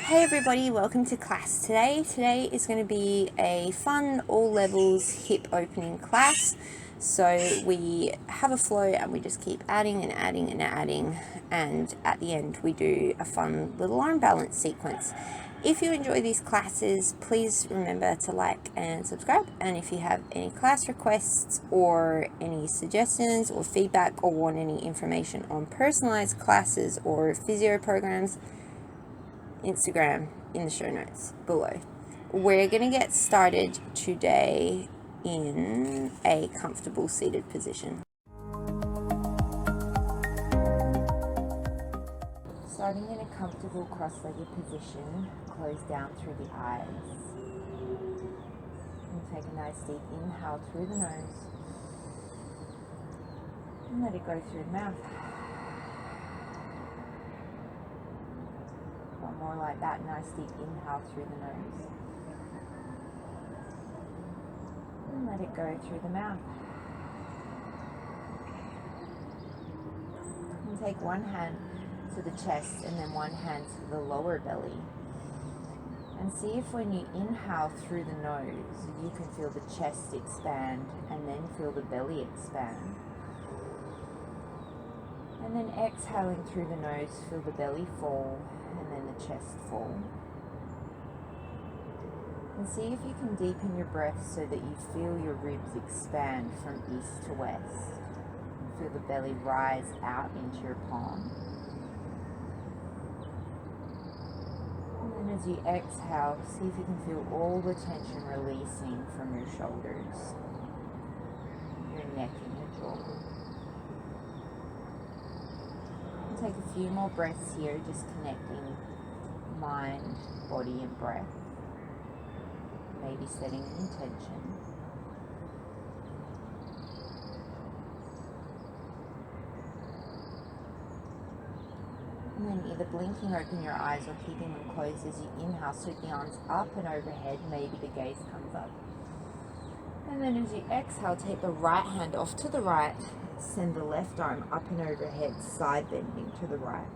Hey everybody, welcome to class today. Today is going to be a fun all levels hip opening class. So we have a flow and we just keep adding and adding and adding, and at the end we do a fun little arm balance sequence. If you enjoy these classes, please remember to like and subscribe, and if you have any class requests or any suggestions or feedback or want any information on personalized classes or physio programs, Instagram in the show notes below. We're going to get started today in a comfortable seated position. Starting in a comfortable cross-legged position, close down through the eyes. And take a nice deep inhale through the nose. And let it go through the mouth. One more like that, nice deep inhale through the nose. And let it go through the mouth. And take one hand to the chest and then one hand to the lower belly. And see if when you inhale through the nose, you can feel the chest expand and then feel the belly expand. And then exhaling through the nose, feel the belly fall and then the chest fall. And see if you can deepen your breath so that you feel your ribs expand from east to west. And feel the belly rise out into your palm. And then as you exhale, see if you can feel all the tension releasing from your shoulders, your neck and your jaw. Take a few more breaths here, just connecting mind, body and breath. Maybe setting an intention. And then either blinking open your eyes or keeping them closed as you inhale, sweep the arms up and overhead, maybe the gaze comes up. And then as you exhale, take the right hand off to the right. Send the left arm up and overhead, side bending to the right.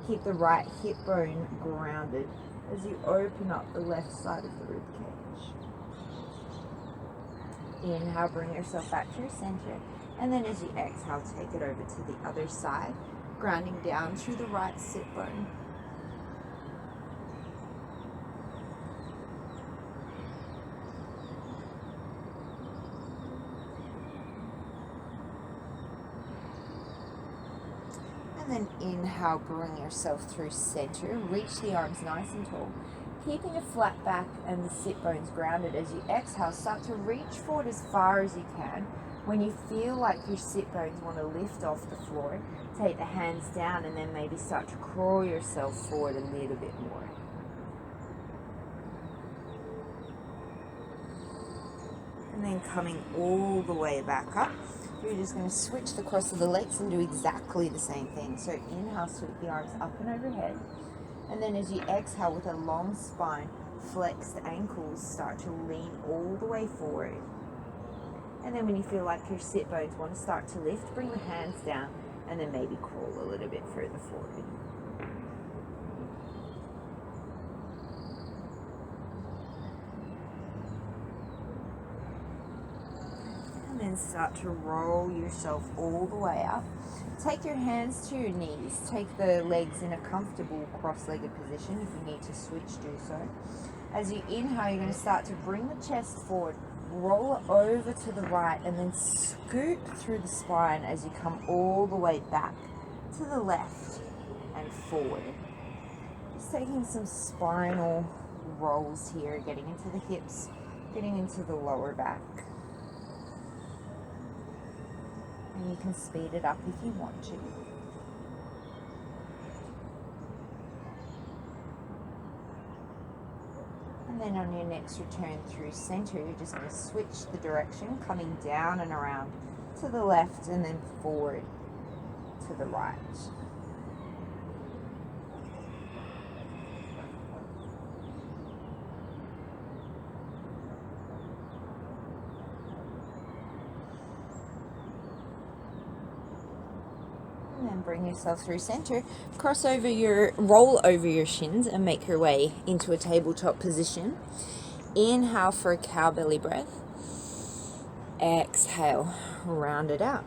Keep the right hip bone grounded as you open up the left side of the rib cage. Inhale, bring yourself back to your center. And then as you exhale, take it over to the other side, grounding down through the right sit bone. And then inhale, bring yourself through center. Reach the arms nice and tall, keeping a flat back and the sit bones grounded. As you exhale, start to reach forward as far as you can. When you feel like your sit bones want to lift off the floor, take the hands down and then maybe start to crawl yourself forward a little bit more. And then coming all the way back up. You're just going to switch the cross of the legs and do exactly the same thing. So inhale, sweep the arms up and overhead. And then as you exhale with a long spine, flexed ankles, start to lean all the way forward. And then when you feel like your sit bones want to start to lift, bring the hands down and then maybe crawl a little bit further forward. And then start to roll yourself all the way up. Take your hands to your knees. Take the legs in a comfortable cross-legged position. If you need to switch, do so. As you inhale, you're going to start to bring the chest forward, roll it over to the right, and then scoop through the spine as you come all the way back to the left and forward. Just taking some spinal rolls here, getting into the hips, getting into the lower back. And you can speed it up if you want to. And then on your next return through center, you're just going to switch the direction, coming down and around to the left and then forward to the right. And then and bring yourself through center. Roll over your shins and make your way into a tabletop position. Inhale for a cow belly breath. Exhale, round it out.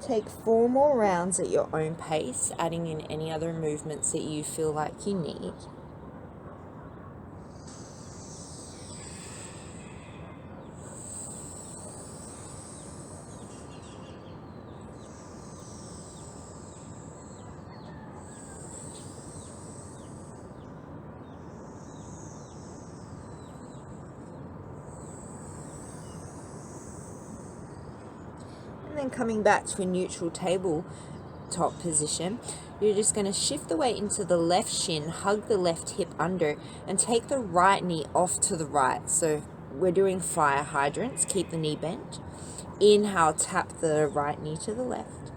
Take 4 more rounds at your own pace, adding in any other movements that you feel like you need. And then coming back to a neutral tabletop position, you're just going to shift the weight into the left shin, hug the left hip under, and take the right knee off to the right. So we're doing fire hydrants. Keep the knee bent. Inhale, tap the right knee to the left.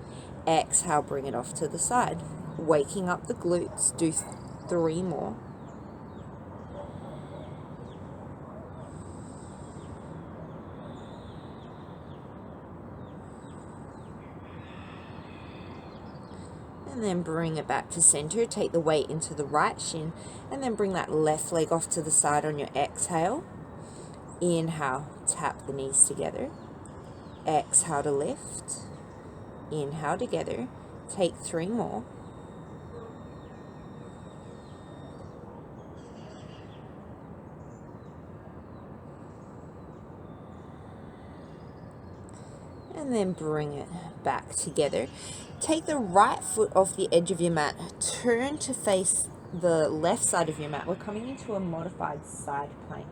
Exhale, bring it off to the side. Waking up the glutes. Do 3 more. And then bring it back to center. Take the weight into the right shin and then bring that left leg off to the side on your exhale. Inhale, tap the knees together. Exhale to lift. Inhale together. Take 3 more. And then bring it back together. Take the right foot off the edge of your mat. Turn to face the left side of your mat. We're coming into a modified side plank.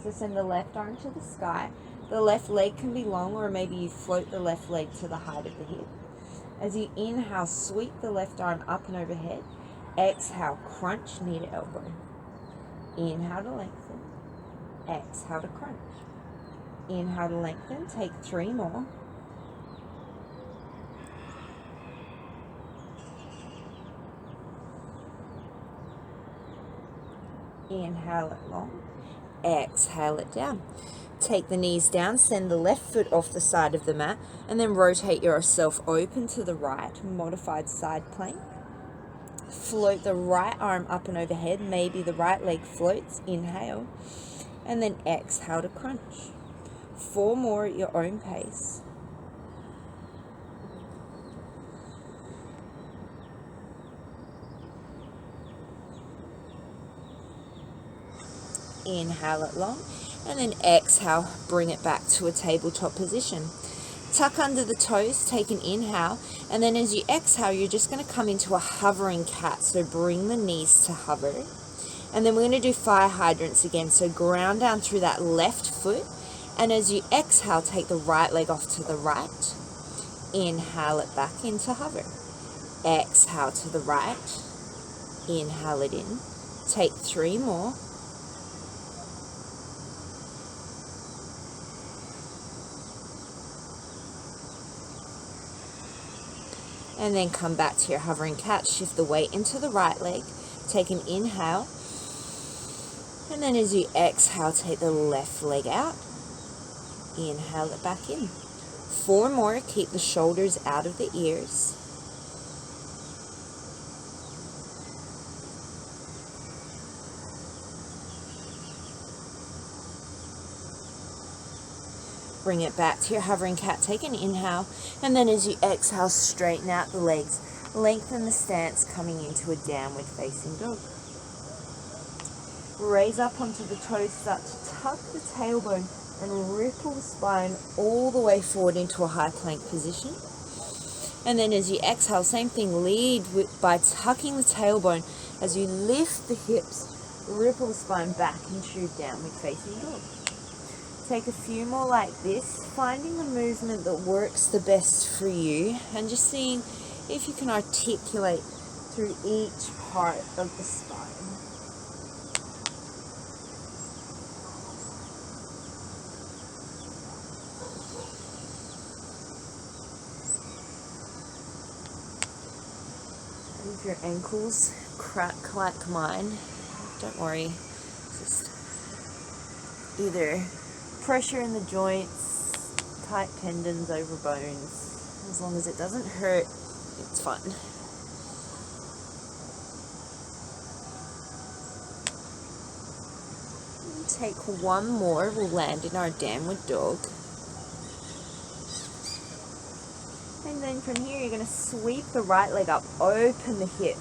So send the left arm to the sky. The left leg can be long, or maybe you float the left leg to the height of the hip. As you inhale, sweep the left arm up and overhead. Exhale, crunch knee to elbow. Inhale to lengthen. Exhale to crunch. Inhale to lengthen. Take 3 more. Inhale it long. Exhale it down. Take the knees down, send the left foot off the side of the mat, and then rotate yourself open to the right, modified side plank. Float the right arm up and overhead, maybe the right leg floats, inhale, and then exhale to crunch. 4 more at your own pace. Inhale it long, and then exhale, bring it back to a tabletop position. Tuck under the toes, take an inhale, and then as you exhale, you're just going to come into a hovering cat. So bring the knees to hover. And then we're going to do fire hydrants again. So ground down through that left foot, and as you exhale, take the right leg off to the right. Inhale it back into hover. Exhale to the right. Inhale it in. Take 3 more. And then come back to your hovering cat. Shift the weight into the right leg. Take an inhale. And then as you exhale, take the left leg out. Inhale it back in. 4 more. Keep the shoulders out of the ears. Bring it back to your hovering cat. Take an inhale, and then as you exhale, straighten out the legs. Lengthen the stance, coming into a downward facing dog. Raise up onto the toes, start to tuck the tailbone and ripple the spine all the way forward into a high plank position. And then as you exhale, same thing, lead by tucking the tailbone. As you lift the hips, ripple the spine back into downward facing dog. Take a few more like this, finding the movement that works the best for you, and just seeing if you can articulate through each part of the spine. And if your ankles crack like mine, don't worry, just either pressure in the joints, tight tendons over bones. As long as it doesn't hurt, It's fun. Take one more, we'll land in our downward dog. And then from here you're going to sweep the right leg up, open the hip,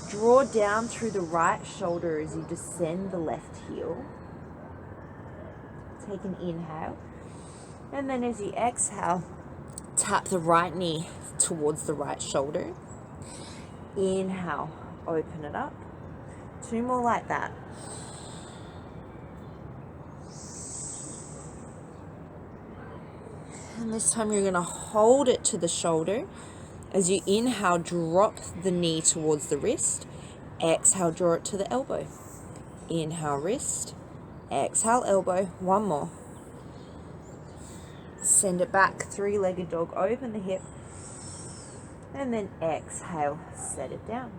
draw down through the right shoulder as you descend the left heel. Take an inhale, and then as you exhale, tap the right knee towards the right shoulder. Inhale, open it up. 2 more like that. And this time you're going to hold it to the shoulder. As you inhale, drop the knee towards the wrist. Exhale, draw it to the elbow. Inhale, wrist. Exhale, elbow. 1 more. Send it back, 3-legged dog. Open the hip. And then exhale, set it down.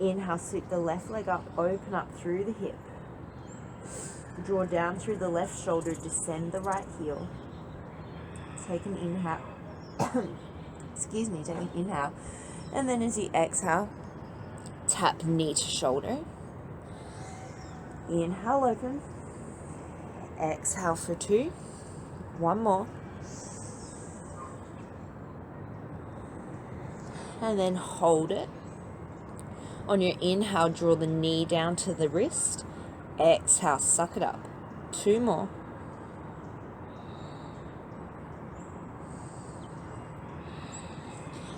Inhale, sweep the left leg up, open up through the hip. Draw down through the left shoulder, descend the right heel. Take an inhale. Excuse me, take an inhale. And then as you exhale, tap knee to shoulder. Inhale, open. Exhale for 2. 1 more. And then hold it. On your inhale, draw the knee down to the wrist. Exhale, suck it up. 2 more.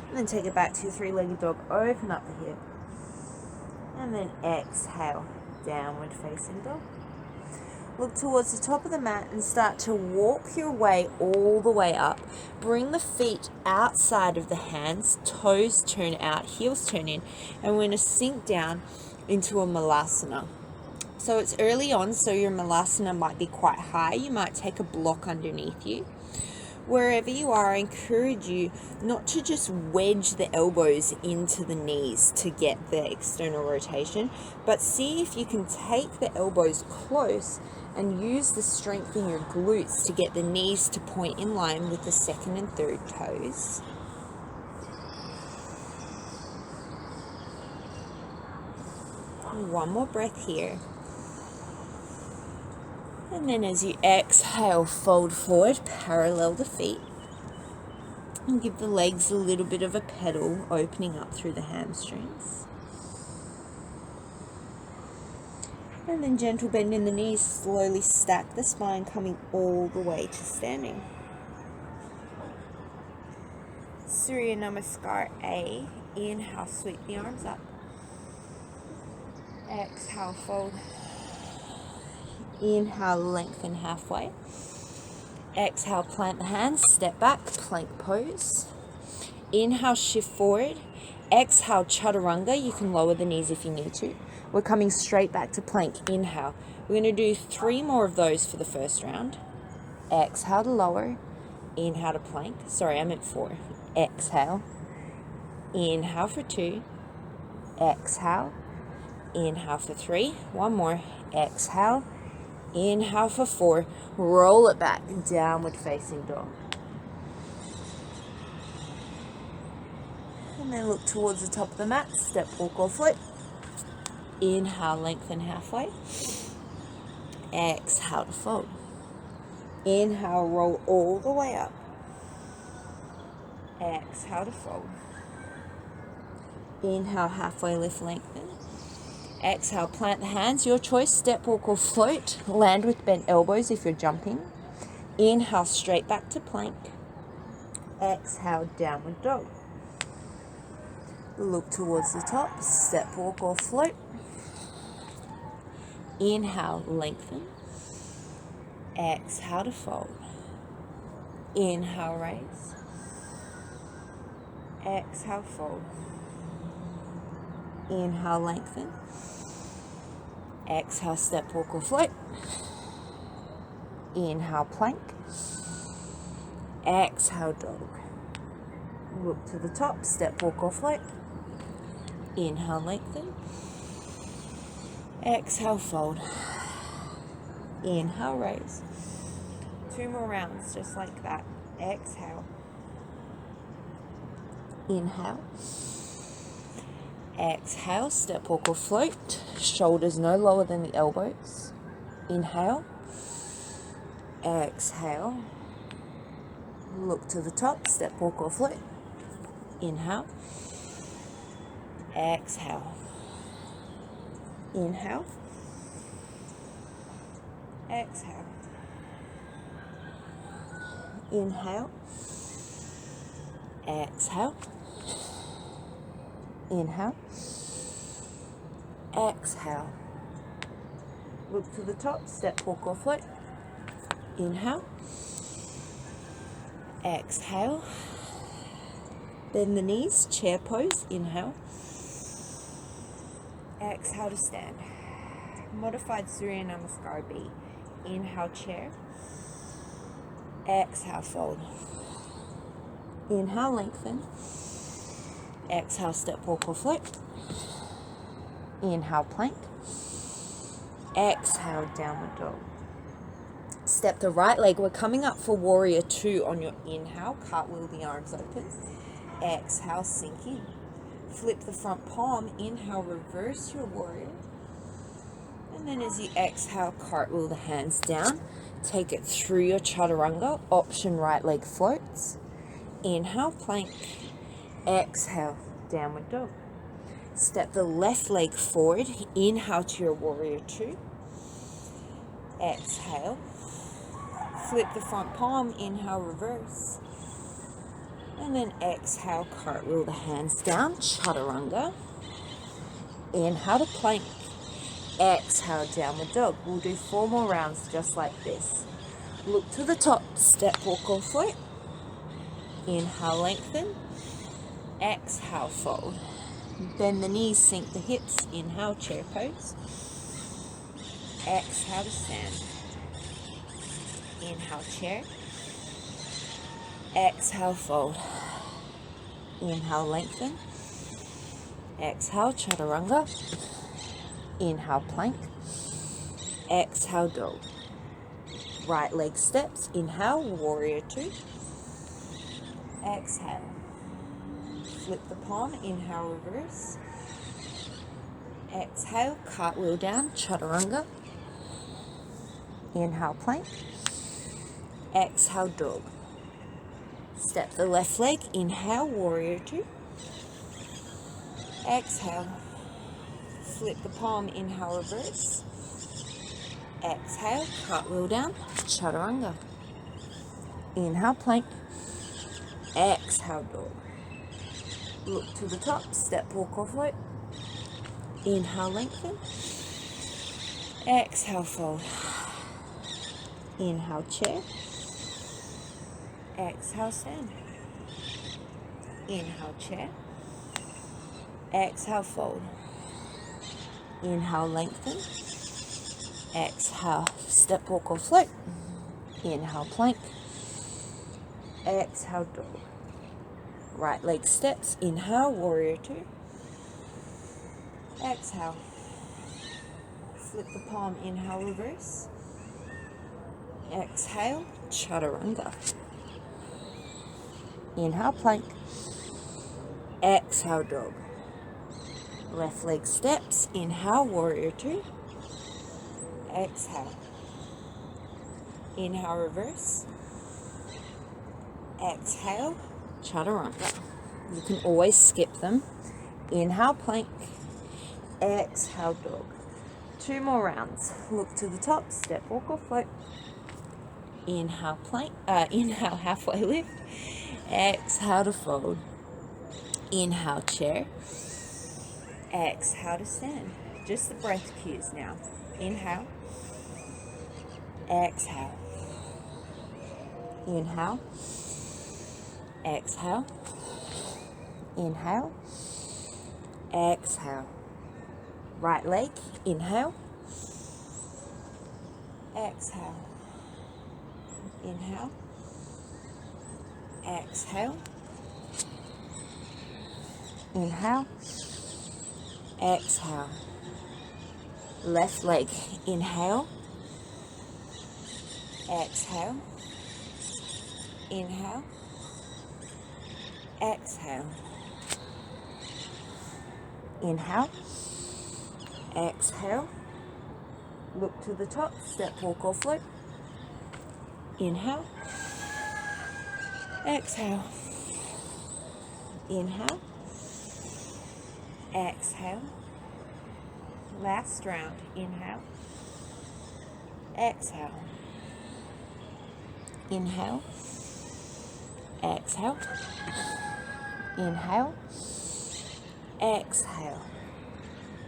And then take it back to your 3-legged dog. Open up the hip. And then exhale, downward facing dog. Look towards the top of the mat and start to walk your way all the way up. Bring the feet outside of the hands, toes turn out, heels turn in, and we're going to sink down into a malasana. So it's early on, so your malasana might be quite high. You might take a block underneath you. Wherever you are, I encourage you not to just wedge the elbows into the knees to get the external rotation, but see if you can take the elbows close and use the strength in your glutes to get the knees to point in line with the 2nd and 3rd toes. One more breath here. And then as you exhale, fold forward, parallel the feet. And give the legs a little bit of a pedal, opening up through the hamstrings. And then gentle bend in the knees, slowly stack the spine, coming all the way to standing. Surya Namaskar A. Inhale, sweep the arms up. Exhale, fold. Inhale, lengthen halfway. Exhale, plant the hands, step back, plank pose. Inhale, shift forward. Exhale, chaturanga. You can lower the knees if you need to. We're coming straight back to plank. Inhale. We're going to do 3 more of those for the first round. Exhale to lower. Inhale to plank. Sorry, I meant 4. Exhale. Inhale for 2. Exhale. Inhale for 3. 1 more. Exhale. Inhale for 4. Roll it back. Downward facing dog. And then look towards the top of the mat. Step, walk, or float. Inhale, lengthen halfway. Exhale to fold. Inhale, roll all the way up. Exhale to fold. Inhale, halfway lift, lengthen. Exhale, plant the hands. Your choice, step, walk, or float. Land with bent elbows if you're jumping. Inhale, straight back to plank. Exhale, downward dog. Look towards the top, step, walk, or float. Inhale, lengthen. Exhale to fold. Inhale, raise. Exhale, fold. Inhale, lengthen. Exhale, step, walk, or float. Inhale, plank. Exhale, dog. Look to the top, step, walk, or float. Inhale, lengthen. Exhale, fold. Inhale, raise. 2 more rounds, just like that. Exhale. Inhale. Exhale, step, walk or float. Shoulders no lower than the elbows. Inhale. Exhale. Look to the top, step, walk or float. Inhale. Exhale. Inhale. Exhale. Inhale. Exhale. Inhale. Exhale. Look to the top, step, walk or float. Inhale. Exhale. Bend the knees, chair pose. Inhale. Exhale to stand. Modified Surya Namaskar B. Inhale, chair. Exhale, fold. Inhale, lengthen. Exhale, step, walk or float. Inhale, plank. Exhale, downward dog. Step the right leg. We're coming up for warrior 2 on your inhale. Cartwheel the arms open. Exhale, sink in. Flip the front palm. Inhale, reverse your warrior. And then as you exhale, cartwheel the hands down. Take it through your chaturanga. Option right leg floats. Inhale, plank. Exhale, downward dog. Step the left leg forward. Inhale to your warrior 2. Exhale. Flip the front palm. Inhale, reverse. And then exhale, cartwheel the hands down. Chaturanga. Inhale to plank. Exhale, downward dog. We'll do 4 more rounds just like this. Look to the top. Step, walk or float. Inhale, lengthen. Exhale, fold. Bend the knees, sink the hips. Inhale, chair pose. Exhale to stand. Inhale, chair. Exhale, fold. Inhale, lengthen. Exhale, chaturanga. Inhale, plank. Exhale, dog. Right leg steps. Inhale, warrior 2. Exhale. Flip the palm. Inhale, reverse. Exhale, cartwheel down, chaturanga. Inhale, plank. Exhale, dog. Step the left leg. Inhale, warrior 2. Exhale. Flip the palm. Inhale, reverse. Exhale, cartwheel down, chaturanga. Inhale, plank. Exhale, dog. Look to the top, step, walk or float. Inhale, lengthen. Exhale, fold. Inhale, chair. Exhale, stand. Inhale, chair. Exhale, fold. Inhale, lengthen. Exhale, step, walk or float. Inhale, plank. Exhale, dog. Right leg steps. Inhale, warrior 2. Exhale. Flip the palm. Inhale, reverse. Exhale, chaturanga. Inhale, plank. Exhale, dog. Left leg steps. Inhale, warrior 2. Exhale. Inhale, reverse. Exhale, chaturanga. You can always skip them. Inhale, plank. Exhale, dog. 2 more rounds. Look to the top, step, walk or float. Inhale, plank. Inhale, halfway lift. Exhale to fold. Inhale, chair. Exhale to stand. Just the breath cues now. Inhale. Exhale. Inhale. Exhale. Inhale. Exhale. Right leg. Inhale. Exhale. Inhale. Exhale. Inhale. Exhale. Left leg. Inhale. Exhale. Inhale. Exhale. Inhale. Exhale. Look to the top, step, walk or float. Inhale. Exhale. Inhale. Exhale. Last round. Inhale. Exhale. Inhale. Exhale. Inhale. Exhale.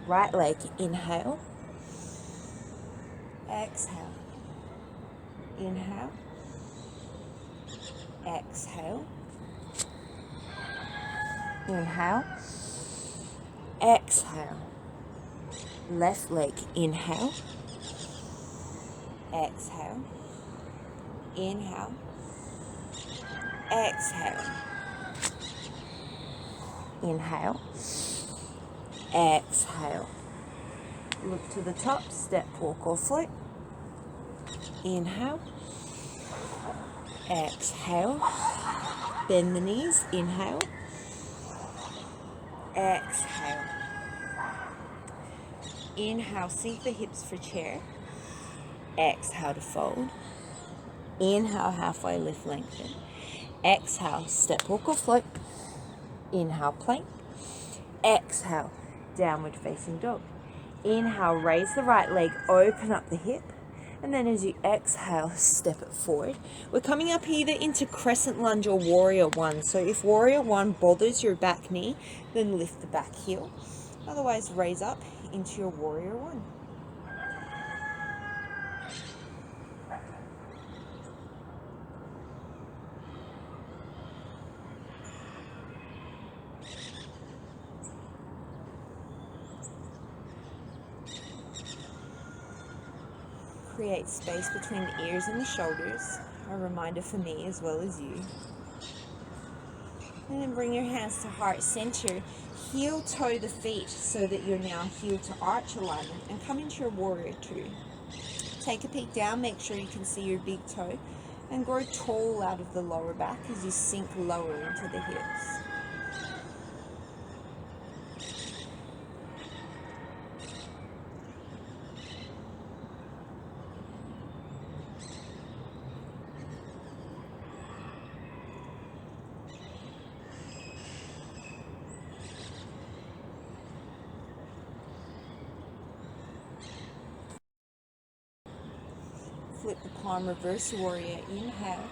Right leg. Inhale. Exhale. Inhale. Exhale. Inhale. Exhale. Left leg. Inhale. Exhale. Inhale. Exhale. Inhale. Exhale. Look to the top, step, walk or float. Inhale. Exhale. Bend the knees. Inhale. Exhale. Inhale, sink the hips for chair. Exhale to fold. Inhale, halfway lift, lengthen. Exhale, step, walk or float. Inhale, plank. Exhale, downward facing dog. Inhale, raise the right leg, open up the hip. And then as you exhale, step it forward. We're coming up either into crescent lunge or warrior one. So if warrior one bothers your back knee, then lift the back heel. Otherwise, raise up into your warrior one. Create space between the ears and the shoulders, a reminder for me as well as you. And then bring your hands to heart center, heel toe the feet so that you're now heel to arch alignment, and come into your warrior two. Take a peek down, make sure you can see your big toe, and grow tall out of the lower back as you sink lower into the hips. Flip the palm, reverse warrior, inhale.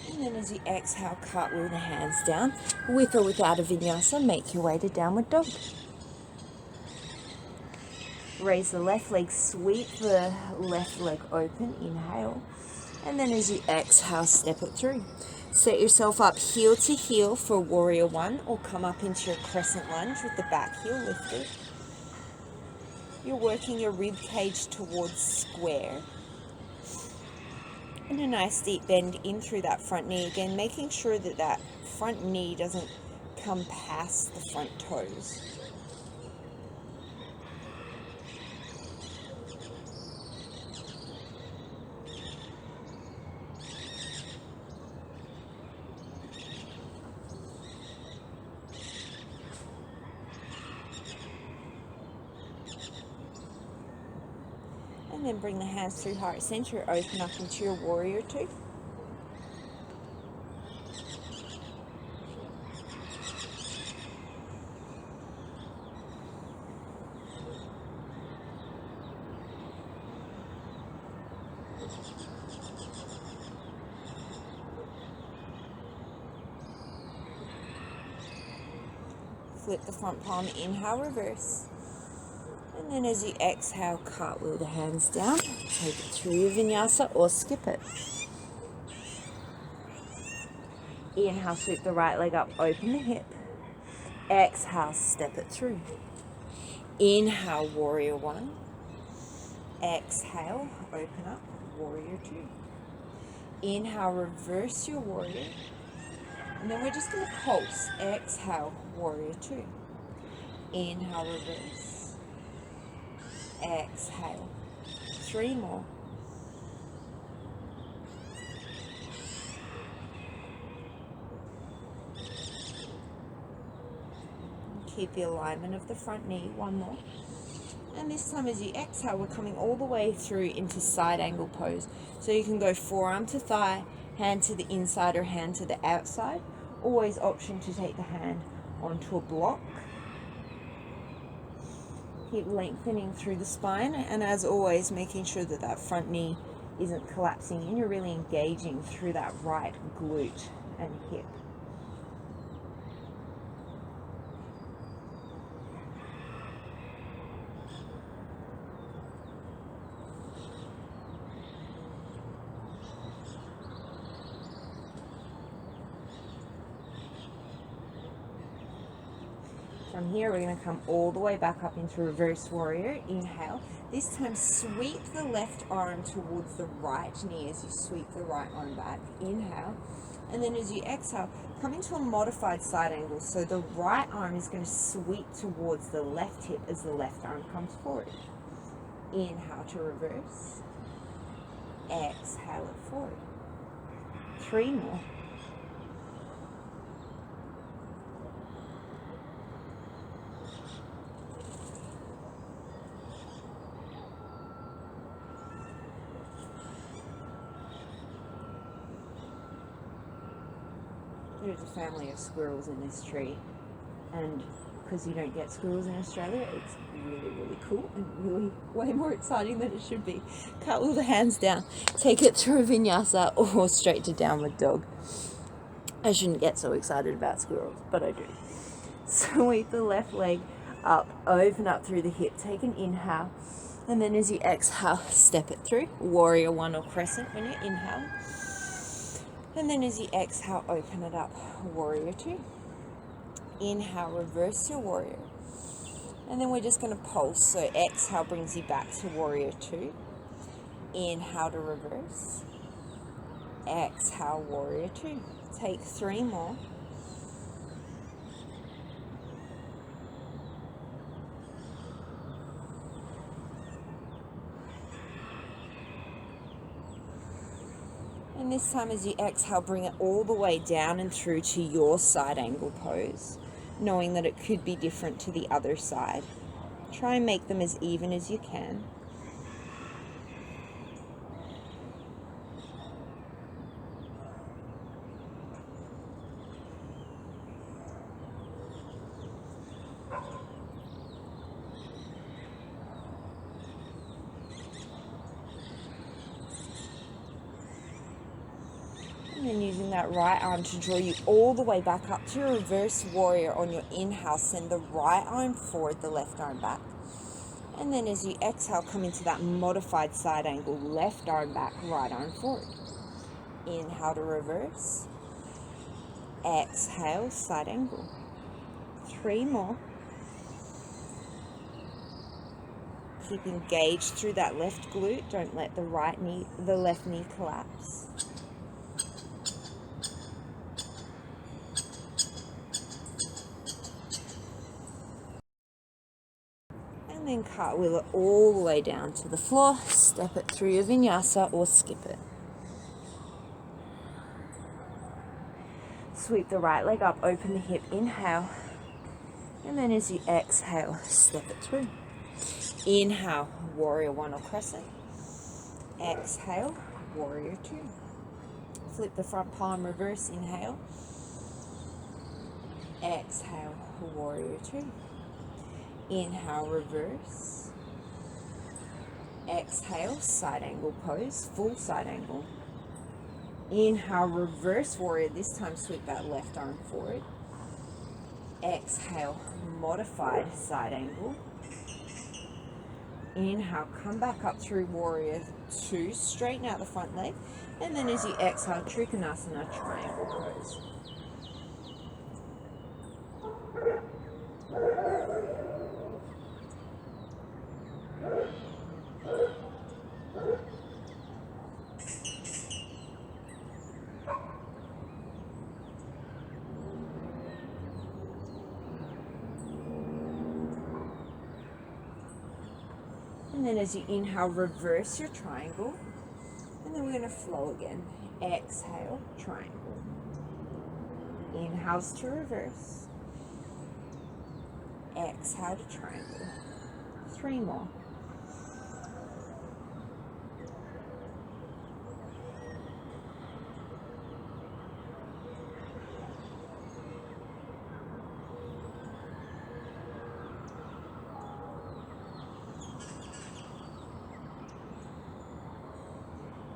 And then as you exhale, cartwheel the hands down. With or without a vinyasa, make your way to downward dog. Raise the left leg, sweep the left leg open, inhale. And then as you exhale, step it through. Set yourself up heel to heel for warrior one, or come up into your crescent lunge with the back heel lifted. You're working your rib cage towards square. And a nice deep bend in through that front knee again, making sure that that front knee doesn't come past the front toes. And then bring the hands through heart center, open up into your warrior two. Flip the front palm, inhale, reverse. And then as you exhale, cartwheel the hands down. Take it through your vinyasa or skip it. Inhale, sweep the right leg up, open the hip. Exhale, step it through. Inhale, warrior one. Exhale, open up, warrior two. Inhale, reverse your warrior. And then we're just going to pulse. Exhale, warrior two. Inhale, reverse. Exhale. 3 more. keep the alignment of the front knee. One more. And this time as you exhale, we're coming all the way through into side angle pose. So you can go forearm to thigh, hand to the inside or hand to the outside. Always option to take the hand onto a block. Keep lengthening through the spine, and as always, making sure that that front knee isn't collapsing and you're really engaging through that right glute and hip. From here, we're going to come all the way back up into reverse warrior. Inhale. This time, sweep the left arm towards the right knee as you sweep the right arm back. Inhale. And then as you exhale, come into a modified side angle. So the right arm is going to sweep towards the left hip as the left arm comes forward. Inhale to reverse. Exhale it forward. 3 more. There's a family of squirrels in this tree, and because you don't get squirrels in Australia, it's really cool and really way more exciting than it should be. Cut all the hands down, take it through a vinyasa or straight to downward dog. I shouldn't get so excited about squirrels, but I do. Sweep the left leg up, open up through the hip, take an inhale, and then as you exhale, step it through, warrior 1 or crescent when you inhale. And then as you exhale, open it up, warrior 2. Inhale, reverse your warrior. And then we're just going to pulse. So exhale brings you back to warrior 2. Inhale to reverse. Exhale, warrior 2. Take 3 more. And this time as you exhale, bring it all the way down and through to your side angle pose, knowing that it could be different to the other side. Try and make them as even as you can. And then using that right arm to draw you all the way back up to your reverse warrior on your inhale. Send the right arm forward, the left arm back. And then as you exhale, come into that modified side angle. Left arm back, right arm forward. Inhale to reverse. Exhale, side angle. 3 more. Keep engaged through that left glute. Don't let the left knee collapse. And then cartwheel it all the way down to the floor. Step it through your vinyasa or skip it. Sweep the right leg up, open the hip, inhale. And then as you exhale, step it through. Inhale, warrior 1 or crescent. Exhale, warrior 2. Flip the front palm, reverse, inhale. Exhale, warrior 2. Inhale, reverse. Exhale, side angle pose, full side angle. Inhale, reverse warrior. This time sweep that left arm forward. Exhale, modified side angle. Inhale, come back up through warrior 2, straighten out the front leg. And then as you exhale, Trikonasana, triangle pose. And then as you inhale, reverse your triangle. And then we're going to flow again. Exhale, triangle. Inhales to reverse. Exhale to triangle. 3 more.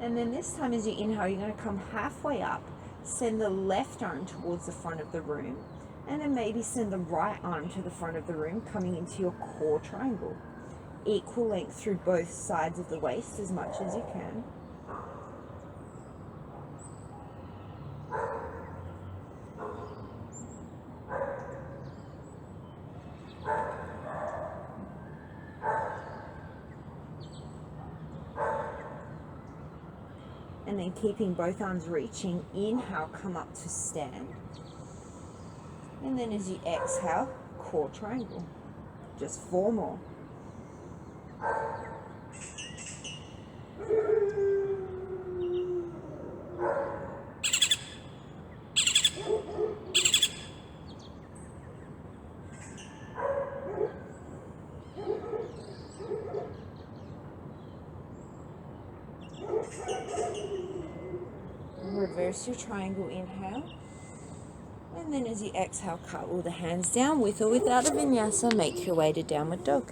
And then this time as you inhale, you're going to come halfway up, send the left arm towards the front of the room, and then maybe send the right arm to the front of the room, coming into your core triangle. Equal length through both sides of the waist as much as you can. And then keeping both arms reaching, inhale, come up to stand. And then as you exhale, core triangle. Just 4 more. Reverse your triangle, inhale. And then as you exhale, cartwheel the hands down with or without a vinyasa. Make your way to downward dog.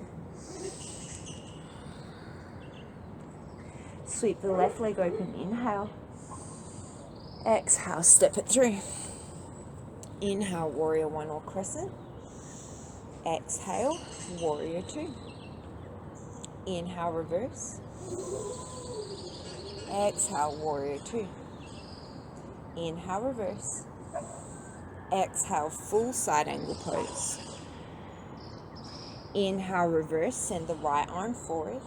Sweep the left leg open, inhale. Exhale, step it through. Inhale, warrior 1 or crescent. Exhale, warrior 2. Inhale, reverse. Exhale, warrior 2. Inhale, reverse. Exhale, full side angle pose. Inhale, reverse, send the right arm forward.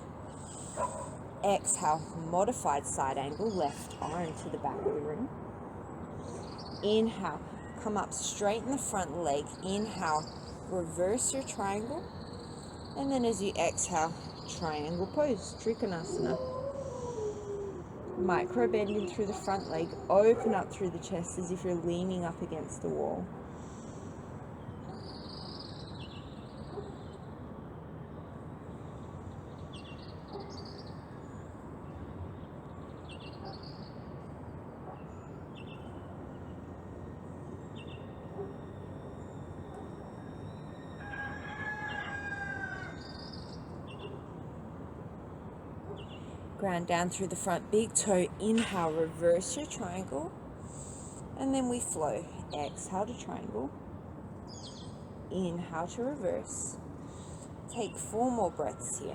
Exhale, modified side angle, left arm to the back of the room. Inhale, come up, straighten the front leg. Inhale, reverse your triangle. And then as you exhale, triangle pose, Trikonasana. Micro bending through the front leg, open up through the chest as if you're leaning up against the wall. Ground down through the front, big toe, inhale, reverse your triangle, and then we flow. Exhale to triangle, inhale to reverse. Take 4 more breaths here.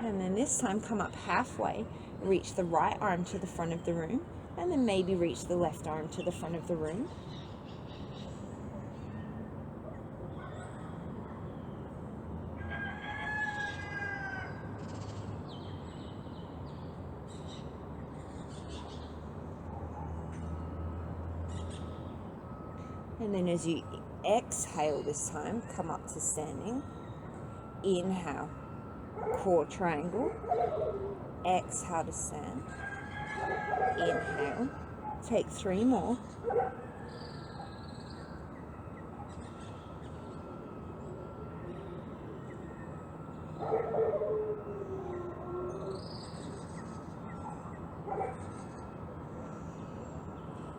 And then this time come up halfway, reach the right arm to the front of the room, and then maybe reach the left arm to the front of the room. And then as you exhale this time, come up to standing. Inhale, core triangle. Exhale to stand. Inhale. Take 3 more.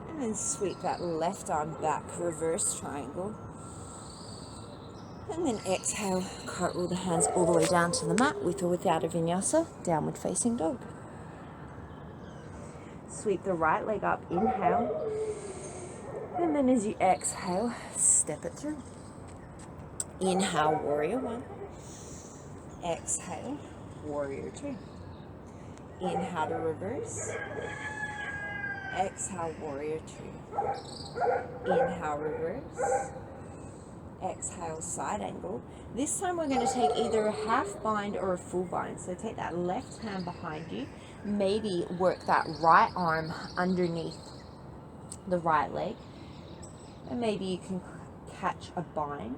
And then sweep that left arm back, reverse triangle. And then exhale, cartwheel the hands all the way down to the mat with or without a vinyasa, downward facing dog. Sweep the right leg up, inhale. And then as you exhale, step it through. Inhale, warrior 1. Exhale, warrior 2. Inhale to reverse. Exhale, warrior 2. Inhale, reverse. Exhale, side angle. This time we're going to take either a half bind or a full bind. So take that left hand behind you, maybe work that right arm underneath the right leg, and maybe you can catch a bind.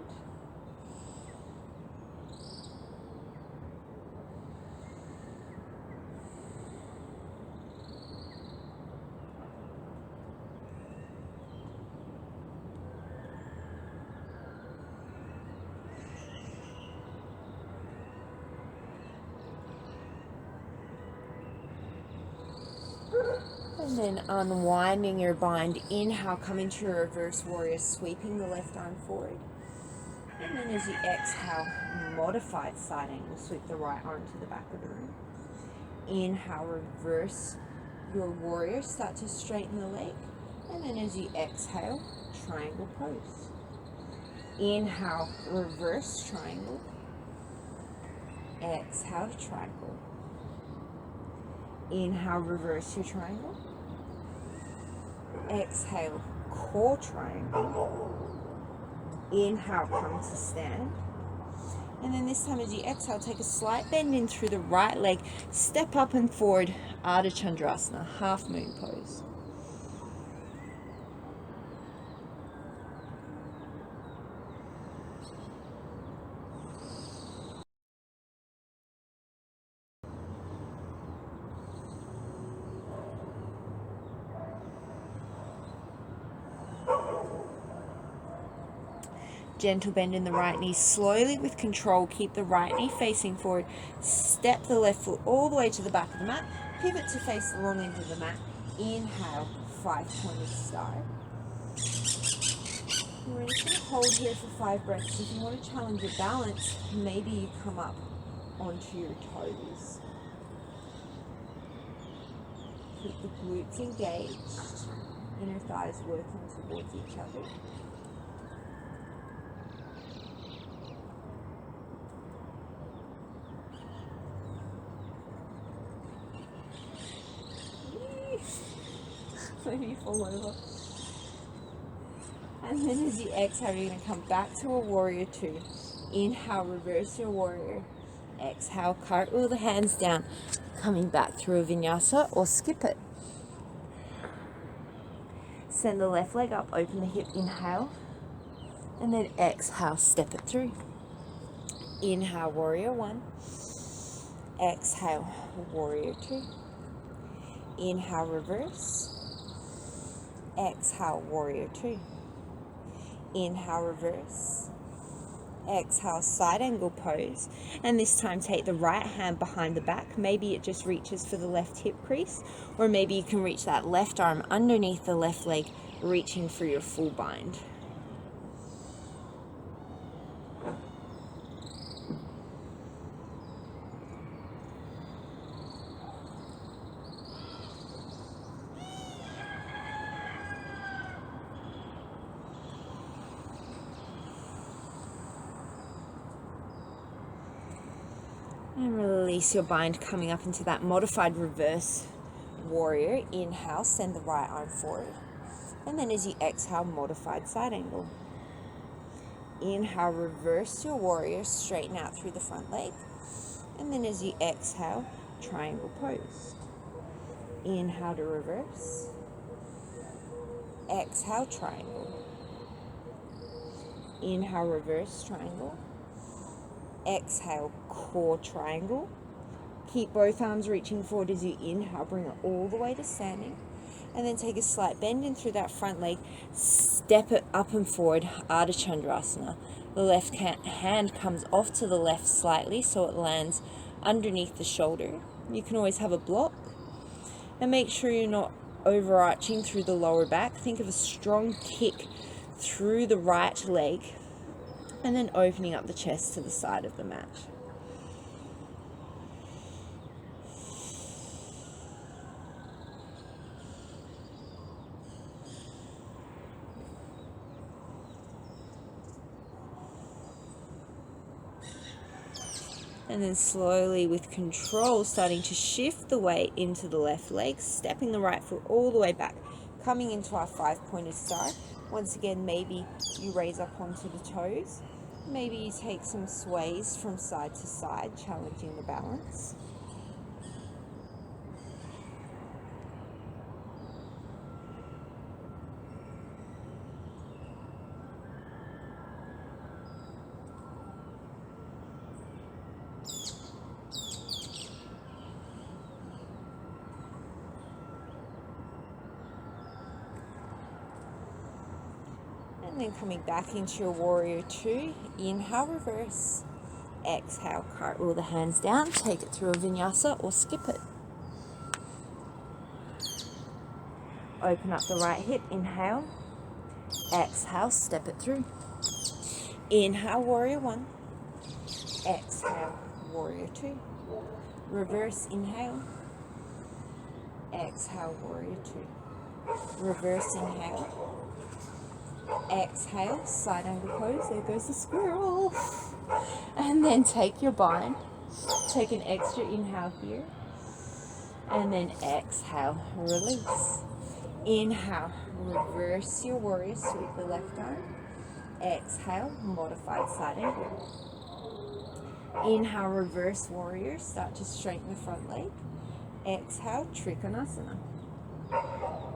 And then unwinding your bind. Inhale, come into your reverse warrior, sweeping the left arm forward. And then as you exhale, modified side angle, sweep the right arm to the back of the room. Inhale, reverse your warrior, start to straighten the leg. And then as you exhale, triangle pose. Inhale, reverse triangle. Exhale, triangle. Inhale, reverse your triangle. Exhale, core triangle. Inhale, come to stand. And then this time as you exhale, take a slight bend in through the right leg. Step up and forward, Ardha Chandrasana, half moon pose. Gentle bend in the right knee, slowly with control, keep the right knee facing forward, step the left foot all the way to the back of the mat, pivot to face the long end of the mat, inhale, 5-pointed star. We're just going to hold here for 5 breaths. If you want to challenge your balance, maybe you come up onto your toes. Keep the glutes engaged, inner thighs working towards each other. Maybe you fall over. And then as you exhale, you're going to come back to a warrior 2. Inhale, reverse your warrior. Exhale, cartwheel the hands down, coming back through a vinyasa or skip it. Send the left leg up, open the hip, inhale. And then exhale, step it through. Inhale, warrior 1. Exhale, warrior 2. Inhale, reverse. Exhale, warrior 2. Inhale, reverse. Exhale, side angle pose. And this time take the right hand behind the back. Maybe it just reaches for the left hip crease, or maybe you can reach that left arm underneath the left leg, reaching for your full bind. And release your bind, coming up into that modified reverse warrior. Inhale, send the right arm forward. And then as you exhale, modified side angle. Inhale, reverse your warrior, straighten out through the front leg. And then as you exhale, triangle pose. Inhale to reverse. Exhale, triangle. Inhale, reverse triangle. Exhale, core triangle. Keep both arms reaching forward as you inhale, bring it all the way to standing. And then take a slight bend in through that front leg, step it up and forward, Ardha Chandrasana. The left hand comes off to the left slightly so it lands underneath the shoulder. You can always have a block. And make sure you're not overarching through the lower back. Think of a strong kick through the right leg, and then opening up the chest to the side of the mat. And then slowly, with control, starting to shift the weight into the left leg, stepping the right foot all the way back, coming into our 5-pointed star. Once again, maybe you raise up onto the toes. Maybe you take some sways from side to side, challenging the balance. And then coming back into your warrior two, inhale, reverse, exhale, cartwheel the hands down, take it through a vinyasa or skip it. Open up the right hip, inhale, exhale, step it through. Inhale, warrior one, exhale, warrior two, reverse, inhale, exhale, warrior two, reverse, inhale, exhale, side angle pose, there goes the squirrel. And then take your bind, take an extra inhale here, and then exhale, release. Inhale, reverse your warrior, sweep the left arm. Exhale, modified side angle. Inhale, reverse warrior, start to straighten the front leg. Exhale, trikonasana.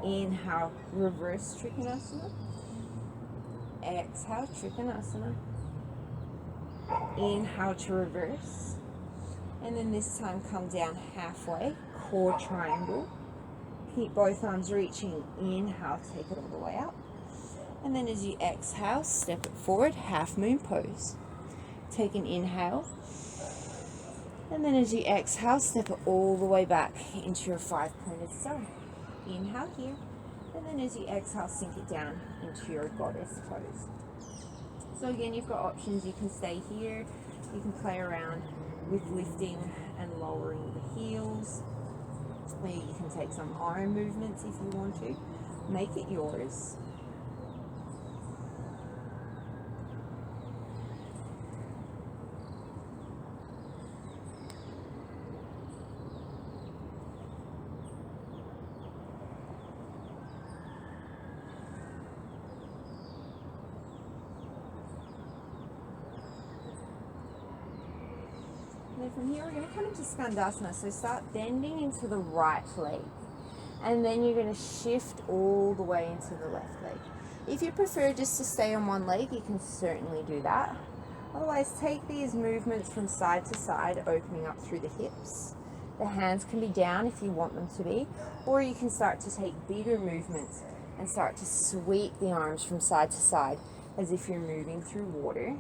Inhale, reverse trikonasana. Exhale, trikonasana. Inhale to reverse. And then this time come down halfway, core triangle. Keep both arms reaching. Inhale, take it all the way up. And then as you exhale, step it forward, half moon pose. Take an inhale. And then as you exhale, step it all the way back into your five-pointed star. Inhale here. And then as you exhale, sink it down into your goddess pose. So again, you've got options. You can stay here. You can play around with lifting and lowering the heels. You can take some arm movements if you want to. Make it yours. And then from here, we're going to come into Skandasana. So start bending into the right leg. And then you're going to shift all the way into the left leg. If you prefer just to stay on one leg, you can certainly do that. Otherwise, take these movements from side to side, opening up through the hips. The hands can be down if you want them to be, or you can start to take bigger movements and start to sweep the arms from side to side as if you're moving through water.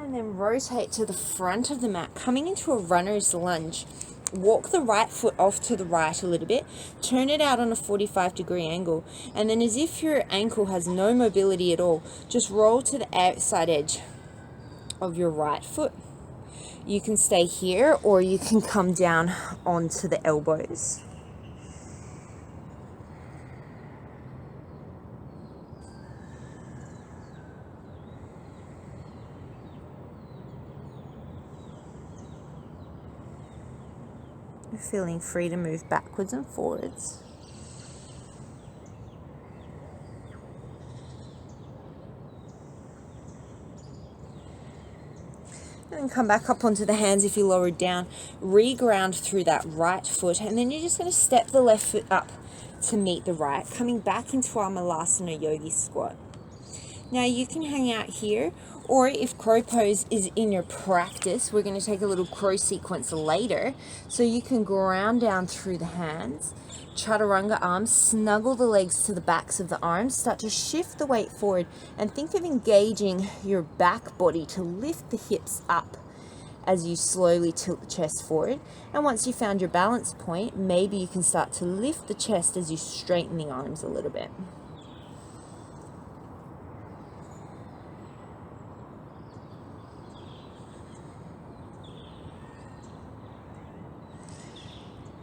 And then rotate to the front of the mat, coming into a runner's lunge. Walk the right foot off to the right a little bit, turn it out on a 45-degree angle, and then as if your ankle has no mobility at all, just roll to the outside edge of your right foot. You can stay here or you can come down onto the elbows. Feeling free to move backwards and forwards. And then come back up onto the hands if you lowered down. Reground through that right foot, and then you're just going to step the left foot up to meet the right, coming back into our Malasana Yogi squat. Now you can hang out here, or if crow pose is in your practice, we're going to take a little crow sequence later. So you can ground down through the hands, chaturanga arms, snuggle the legs to the backs of the arms, start to shift the weight forward, and think of engaging your back body to lift the hips up as you slowly tilt the chest forward. And once you found your balance point, maybe you can start to lift the chest as you straighten the arms a little bit.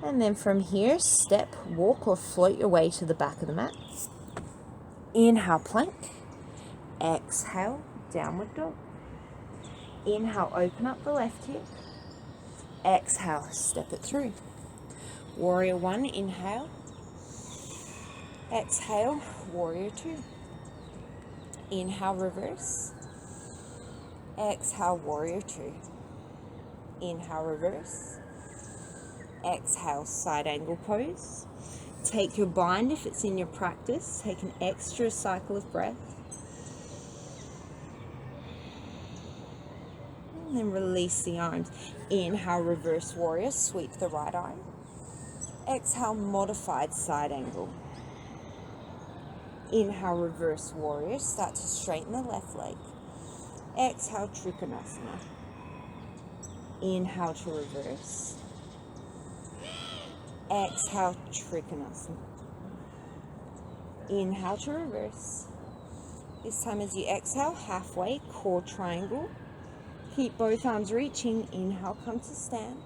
And then from here, step, walk, or float your way to the back of the mat. Inhale, plank. Exhale, downward dog. Inhale, open up the left hip. Exhale, step it through. Warrior one, inhale. Exhale, warrior two. Inhale, reverse. Exhale, warrior two. Inhale, reverse. Exhale, side angle pose. Take your bind if it's in your practice. Take an extra cycle of breath. And then release the arms. Inhale, reverse warrior, sweep the right arm. Exhale, modified side angle. Inhale, reverse warrior, start to straighten the left leg. Exhale, trikonasana. Inhale to reverse. Exhale, trikonasana. Inhale to reverse. This time as you exhale, halfway, core triangle. Keep both arms reaching. Inhale, come to stand.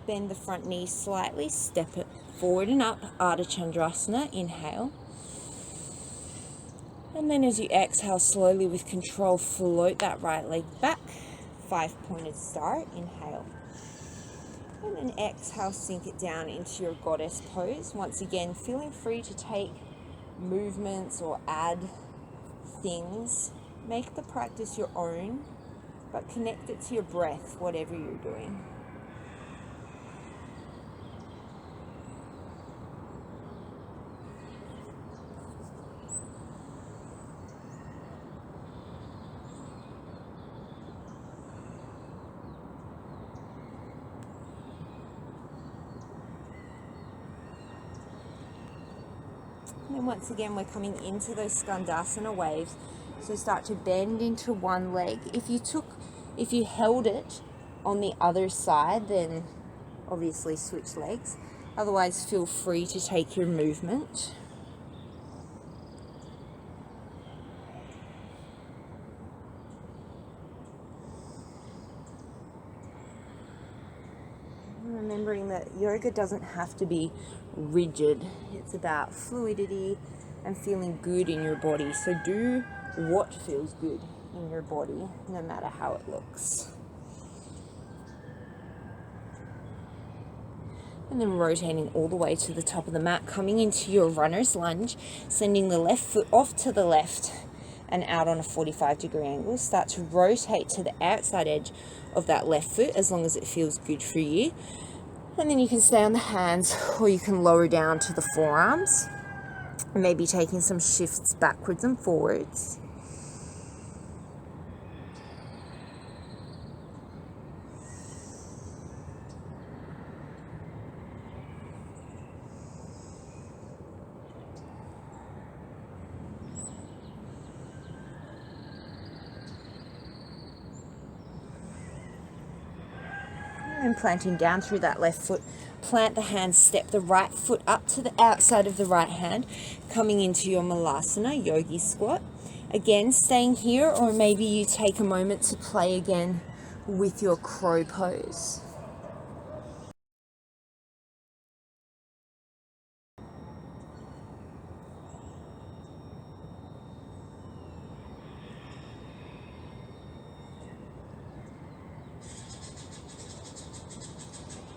Bend the front knee slightly, step it forward and up, Ardha Chandrasana, inhale. And then as you exhale, slowly with control, float that right leg back, 5-pointed star, inhale. And then exhale, sink it down into your goddess pose. Once again, feeling free to take movements or add things. Make the practice your own, but connect it to your breath, whatever you're doing. And then once again, we're coming into those Skandasana waves. So start to bend into one leg. If you held it on the other side, then obviously switch legs. Otherwise, feel free to take your movement. Remembering that yoga doesn't have to be rigid. It's about fluidity and feeling good in your body. So do what feels good in your body, no matter how it looks. And then rotating all the way to the top of the mat, coming into your runner's lunge, sending the left foot off to the left and out on a 45-degree angle. Start to rotate to the outside edge of that left foot as long as it feels good for you. And then you can stay on the hands, or you can lower down to the forearms, maybe taking some shifts backwards and forwards. And planting down through that left foot, plant the hands, step the right foot up to the outside of the right hand, coming into your Malasana, yogi squat. Again, staying here, or maybe you take a moment to play again with your crow pose.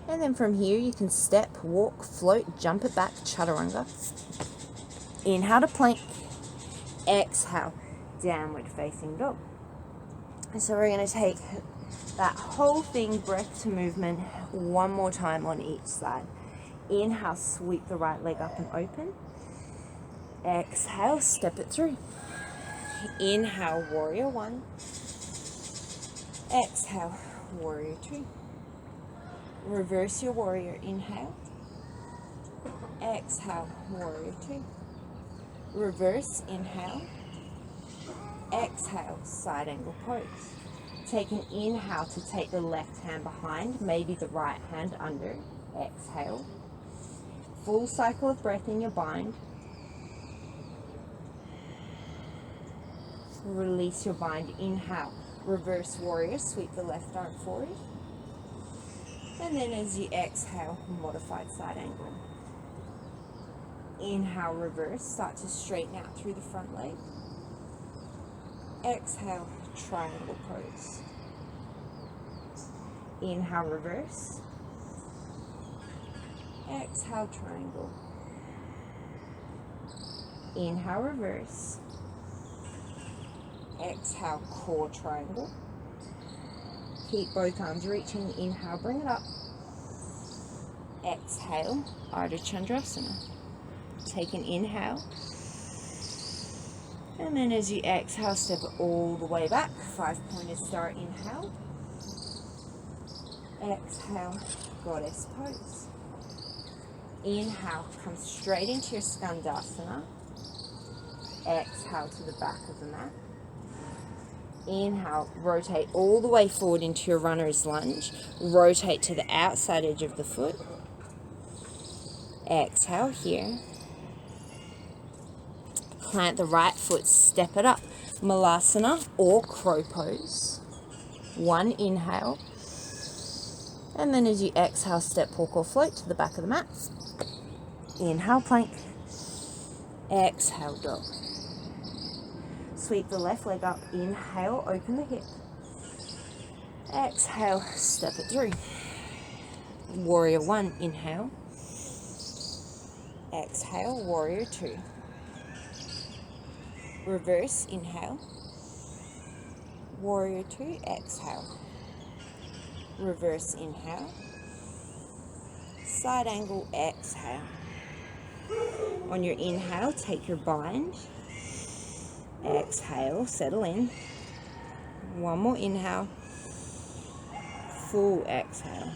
And then from here, you can step, walk, float, jump it back, chaturanga. Inhale to plank. Exhale, downward facing dog. So we're going to take that whole thing, breath to movement, one more time on each side. Inhale, sweep the right leg up and open. Exhale, step it through. Inhale, warrior one. Exhale, warrior two. Reverse your warrior, inhale. Exhale, warrior two. Reverse, inhale. Exhale, side angle pose. Take an inhale to take the left hand behind, maybe the right hand under. Exhale. Full cycle of breath in your bind. Release your bind, inhale. Reverse warrior, sweep the left arm forward. And then as you exhale, modified side angle. Inhale, reverse, start to straighten out through the front leg. Exhale, triangle pose. Inhale, reverse. Exhale, triangle. Inhale, reverse. Exhale, core triangle. Keep both arms reaching. Inhale, bring it up. Exhale, Ardha Chandrasana. Take an inhale. And then as you exhale, step it all the way back. 5-pointed star, inhale. Exhale, goddess pose. Inhale, come straight into your skandasana. Exhale to the back of the mat. Inhale, rotate all the way forward into your runner's lunge. Rotate to the outside edge of the foot. Exhale here. Plant the right foot, step it up. Malasana or crow pose. One inhale. And then as you exhale, step, walk or float to the back of the mat. Inhale, plank. Exhale, dog. Sweep the left leg up. Inhale, open the hip. Exhale, step it through. Warrior one, inhale. Exhale, warrior two. Reverse, inhale. Warrior two, exhale. Reverse, inhale. Side angle, exhale. On your inhale, take your bind. Exhale, settle in. One more inhale. Full exhale.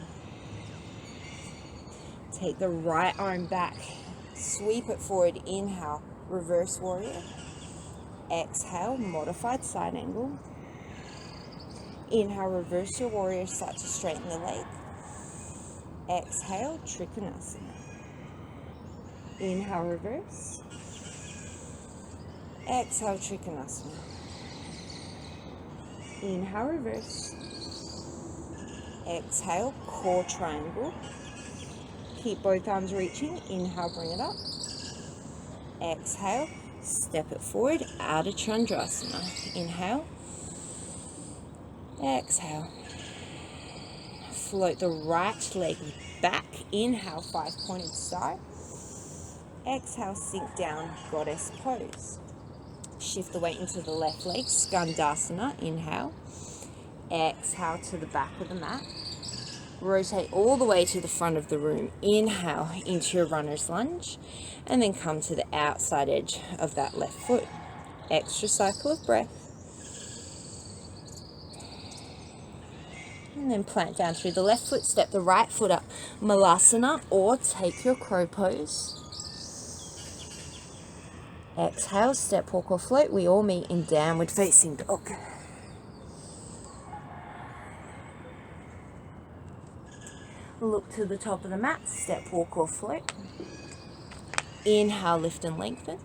Take the right arm back. Sweep it forward. Inhale, reverse warrior. Exhale, modified side angle. Inhale, reverse your warrior. Start to straighten the leg. Exhale, trikonasana. Inhale, reverse. Exhale, trikonasana. Inhale, reverse. Exhale, core triangle. Keep both arms reaching. Inhale, bring it up. Exhale, step it forward, out of chandrasana. Inhale. Exhale. Float the right leg back. Inhale, 5-pointed star. Exhale, sink down, goddess pose. Shift the weight into the left leg, skandasana. Inhale. Exhale to the back of the mat. Rotate all the way to the front of the room. Inhale into your runner's lunge. And then come to the outside edge of that left foot. Extra cycle of breath. And then plant down through the left foot. Step the right foot up. Malasana or take your crow pose. Exhale, step, walk or float. We all meet in downward facing dog. Look to the top of the mat. Step, walk or float. Inhale, lift and lengthen.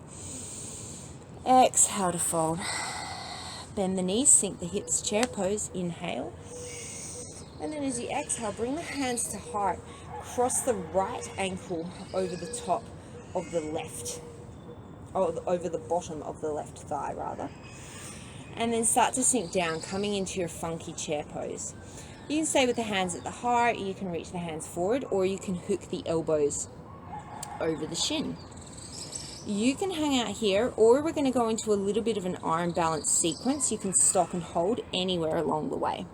Exhale to fold. Bend the knees, sink the hips, chair pose. Inhale. And then as you exhale, bring the hands to heart. Cross the right ankle over the top of the left, or over the bottom of the left thigh rather. And then start to sink down, coming into your funky chair pose. You can stay with the hands at the heart, you can reach the hands forward, or you can hook the elbows over the shin. You can hang out here, or we're going to go into a little bit of an arm balance sequence. You can stop and hold anywhere along the way.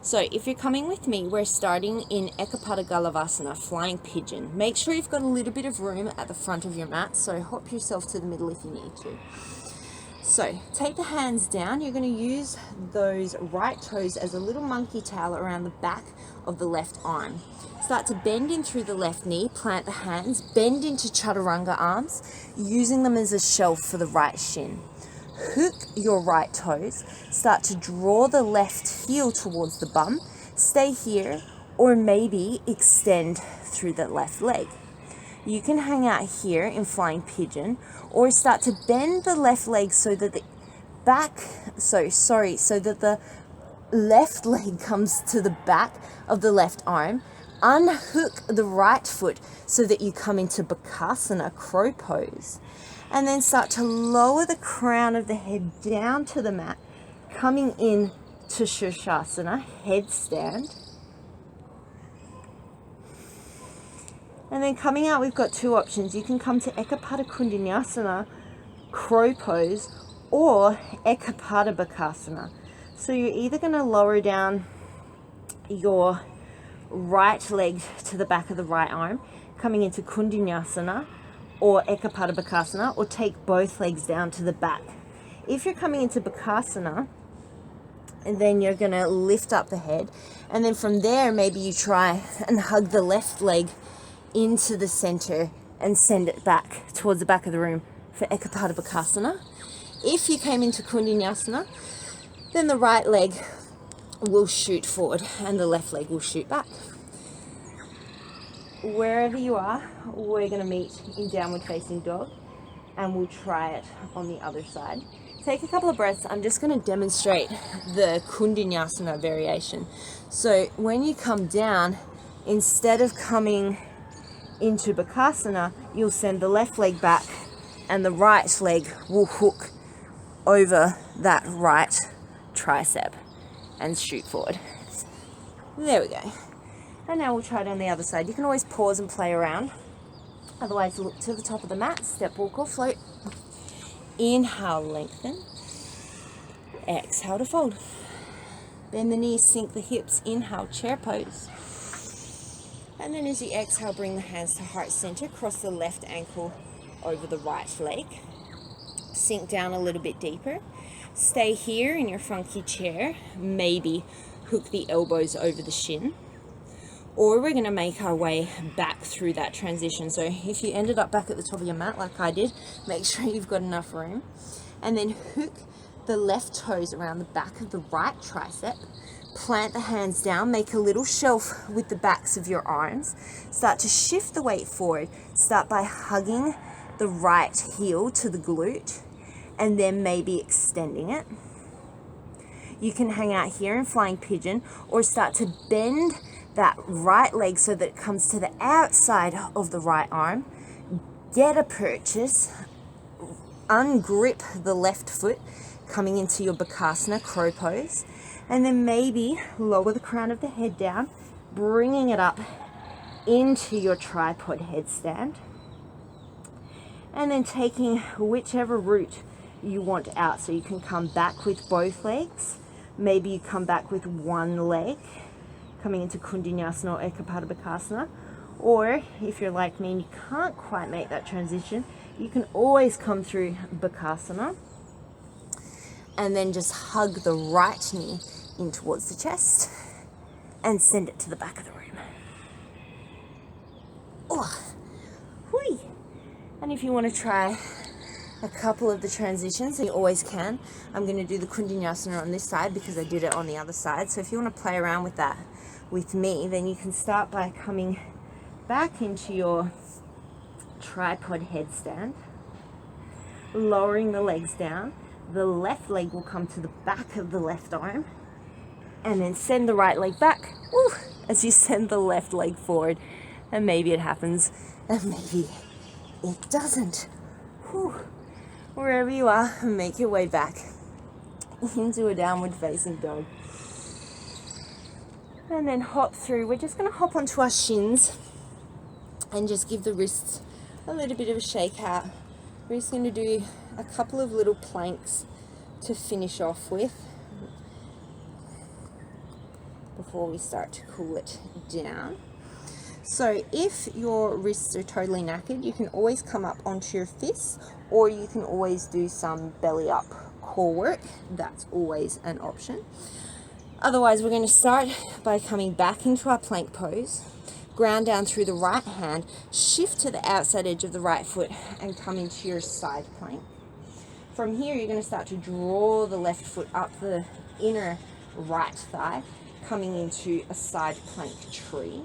So if you're coming with me, we're starting in Ekapada Galavasana, flying pigeon. Make sure you've got a little bit of room at the front of your mat, so hop yourself to the middle if you need to. So take the hands down. You're going to use those right toes as a little monkey tail around the back of the left arm. Start to bend in through the left knee, plant the hands, bend into chaturanga arms, using them as a shelf for the right shin. Hook your right toes, start to draw the left heel towards the bum, stay here, or maybe extend through the left leg. You can hang out here in flying pigeon, or start to bend the left leg so that the left leg comes to the back of the left arm. Unhook the right foot so that you come into Bakasana, crow pose. And then start to lower the crown of the head down to the mat, coming in to Shirshasana, headstand. And then coming out, we've got two options. You can come to Ekapada Kundinyasana, crow pose, or Ekapada Bakasana. So you're either going to lower down your right leg to the back of the right arm, coming into Kundinyasana, or Ekapada Bakasana, or take both legs down to the back. If you're coming into Bakasana, And then you're going to lift up the head. And then from there, maybe you try and hug the left leg into the center and send it back towards the back of the room for Ekapadabhakasana. If you came into Kundinyasana, then the right leg will shoot forward and the left leg will shoot back. Wherever you are, we're going to meet in downward facing dog, and we'll try it on the other side. Take a couple of breaths. I'm just going to demonstrate the Kundinyasana variation. So when you come down, instead of coming into Bakasana, you'll send the left leg back and the right leg will hook over that right tricep and shoot forward. There we go. And now we'll try it on the other side. You can always pause and play around. Otherwise, look to the top of the mat, step, walk or float. Inhale, lengthen. Exhale to fold. Bend the knees, sink the hips. Inhale, chair pose. And then as you exhale, bring the hands to heart center. Cross the left ankle over the right leg. Sink down a little bit deeper. Stay here in your funky chair. Maybe hook the elbows over the shin. Or we're going to make our way back through that transition. So if you ended up back at the top of your mat like I did, make sure you've got enough room. And then hook the left toes around the back of the right tricep. Plant the hands down, make a little shelf with the backs of your arms. Start to shift the weight forward. Start by hugging the right heel to the glute and then maybe extending it. You can hang out here in flying pigeon or start to bend that right leg so that it comes to the outside of the right arm. Get a purchase, ungrip the left foot coming into your Bakasana crow pose, and then maybe lower the crown of the head down, bringing it up into your tripod headstand, and then taking whichever route you want out. So you can come back with both legs, maybe you come back with one leg coming into Kundinyasana or Ekapadabhakasana, or if you're like me and you can't quite make that transition, you can always come through Bakasana and then just hug the right knee in towards the chest and send it to the back of the room. Oh, hui. And if you want to try a couple of the transitions, you always can. I'm going to do the Kundinyasana on this side because I did it on the other side. So if you want to play around with that with me, then you can start by coming back into your tripod headstand, lowering the legs down. The left leg will come to the back of the left arm, and then send the right leg back. Woo, as you send the left leg forward. And maybe it happens, and maybe it doesn't. Whew. Wherever you are, make your way back into a downward facing dog. And then hop through. We're just going to hop onto our shins and just give the wrists a little bit of a shake out. We're just going to do a couple of little planks to finish off with before we start to cool it down. So if your wrists are totally knackered, you can always come up onto your fists, or you can always do some belly up core work. That's always an option. Otherwise, we're going to start by coming back into our plank pose, ground down through the right hand, shift to the outside edge of the right foot and come into your side plank. From here, you're going to start to draw the left foot up the inner right thigh, coming into a side plank tree.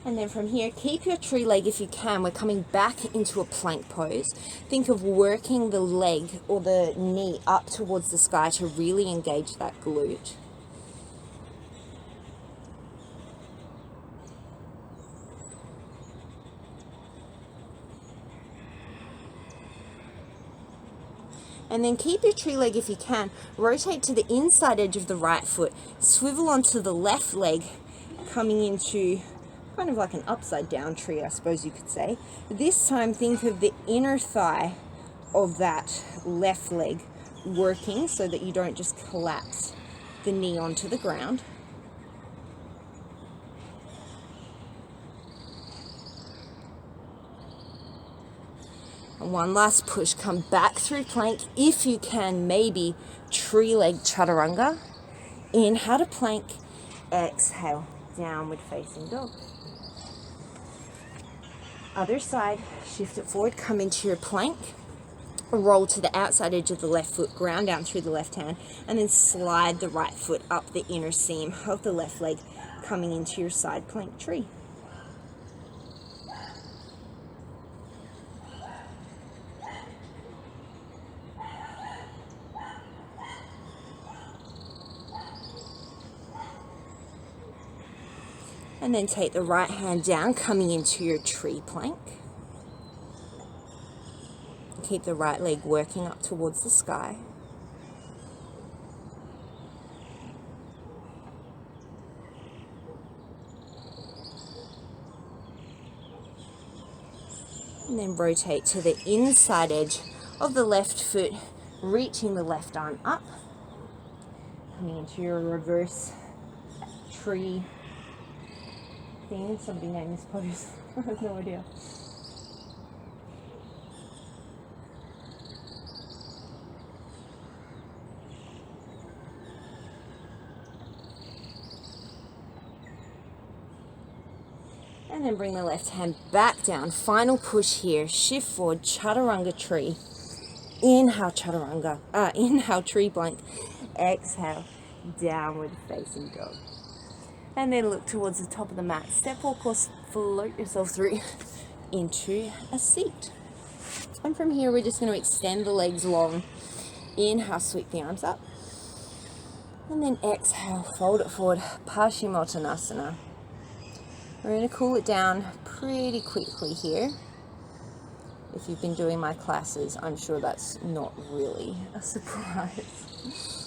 And then from here, keep your tree leg if you can. We're coming back into a plank pose. Think of working the leg or the knee up towards the sky to really engage that glute. And then keep your tree leg if you can. Rotate to the inside edge of the right foot. Swivel onto the left leg, coming into kind of like an upside down tree, I suppose you could say. This time, think of the inner thigh of that left leg working so that you don't just collapse the knee onto the ground. And one last push, come back through plank. If you can, maybe tree leg chaturanga. Inhale to plank, exhale, downward facing dog. Other side, shift it forward, come into your plank, roll to the outside edge of the left foot, ground down through the left hand, and then slide the right foot up the inner seam of the left leg, coming into your side plank tree. And then take the right hand down, coming into your tree plank. Keep the right leg working up towards the sky. And then rotate to the inside edge of the left foot, reaching the left arm up. Coming into your reverse tree thing. Somebody named this pose. I have no idea. And then bring the left hand back down. Final push here. Shift forward, chaturanga tree. Inhale, chaturanga. Inhale, tree plank. Exhale, downward facing dog. And then look towards the top of the mat. Step walk or float yourself through into a seat. And from here, we're just going to extend the legs long. Inhale, sweep the arms up. And then exhale, fold it forward, Paschimottanasana. We're going to cool it down pretty quickly here. If you've been doing my classes, I'm sure that's not really a surprise.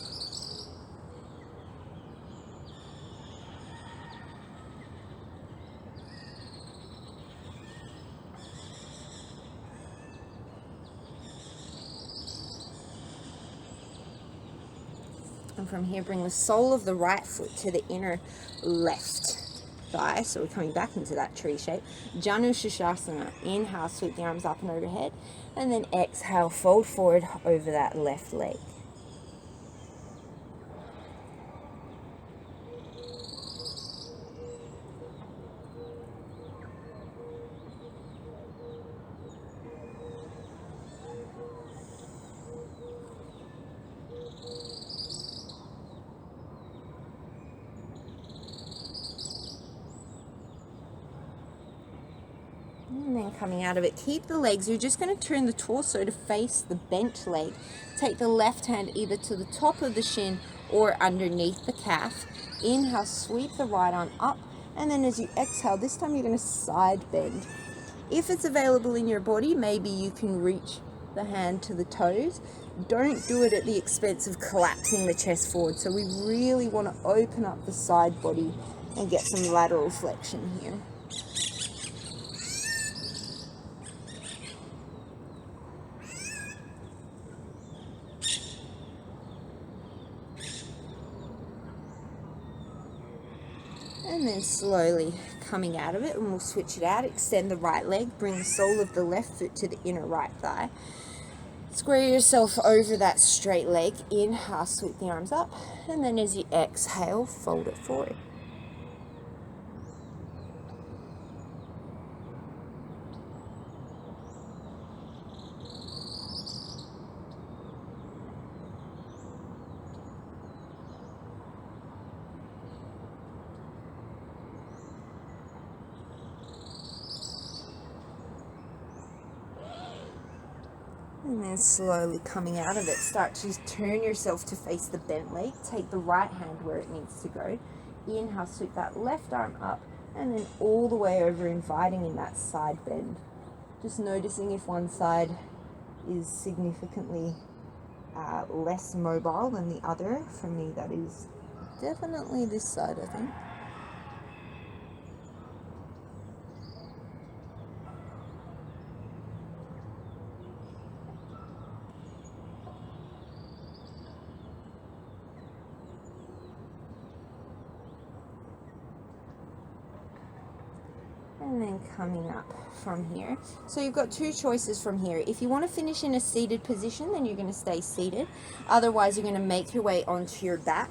And from here, bring the sole of the right foot to the inner left thigh. So we're coming back into that tree shape. Janu Shishasana. Inhale, sweep the arms up and overhead. And then exhale, fold forward over that left leg. And then coming out of it, keep the legs. You're just going to turn the torso to face the bent leg. Take the left hand either to the top of the shin or underneath the calf. Inhale, sweep the right arm up. And then as you exhale, this time you're going to side bend. If it's available in your body, maybe you can reach the hand to the toes. Don't do it at the expense of collapsing the chest forward. So we really want to open up the side body and get some lateral flexion here. And then slowly coming out of it, and we'll switch it out. Extend the right leg, bring the sole of the left foot to the inner right thigh. Square yourself over that straight leg. Inhale, sweep the arms up, and then as you exhale, fold it forward. And then slowly coming out of it, start to turn yourself to face the bent leg. Take the right hand where it needs to go. Inhale, sweep that left arm up, and then all the way over, inviting in that side bend. Just noticing if one side is significantly less mobile than the other. For me, that is definitely this side, I think. and then coming up from here. So you've got two choices from here. If you want to finish in a seated position, then you're going to stay seated. Otherwise, you're going to make your way onto your back.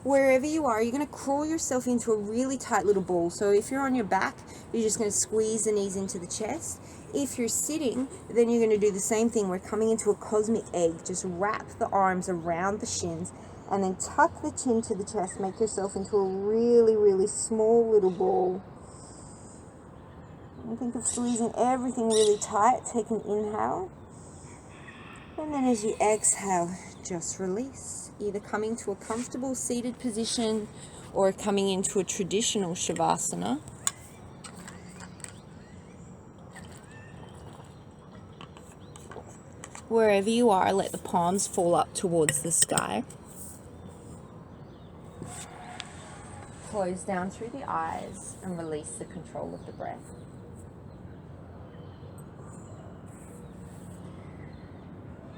Wherever you are, you're going to crawl yourself into a really tight little ball. So if you're on your back, you're just going to squeeze the knees into the chest. If you're sitting, then you're going to do the same thing. We're coming into a cosmic egg. Just wrap the arms around the shins and then tuck the chin to the chest. Make yourself into a really, really small little ball. And think of squeezing everything really tight. Take an inhale. And then as you exhale, just release. Either coming to a comfortable seated position or coming into a traditional Shavasana. Wherever you are, let the palms fall up towards the sky. Close down through the eyes and release the control of the breath.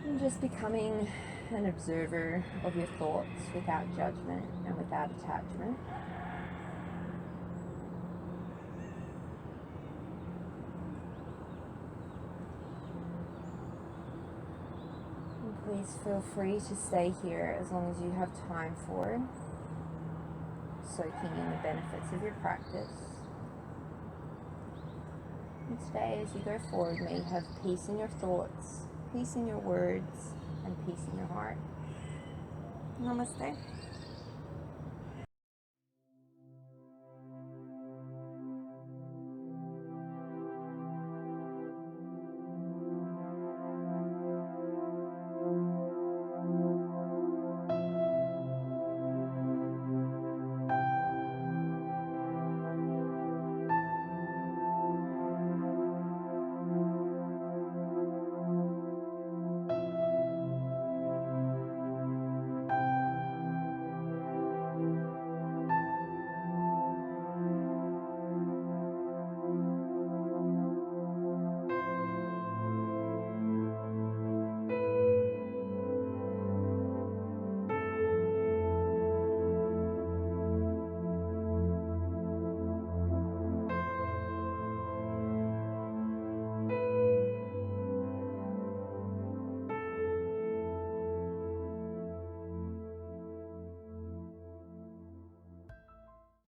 And just becoming an observer of your thoughts without judgment and without attachment. And please feel free to stay here as long as you have time for it, soaking in the benefits of your practice. And today, as you go forward, may you have peace in your thoughts, peace in your words, and peace in your heart. Namaste.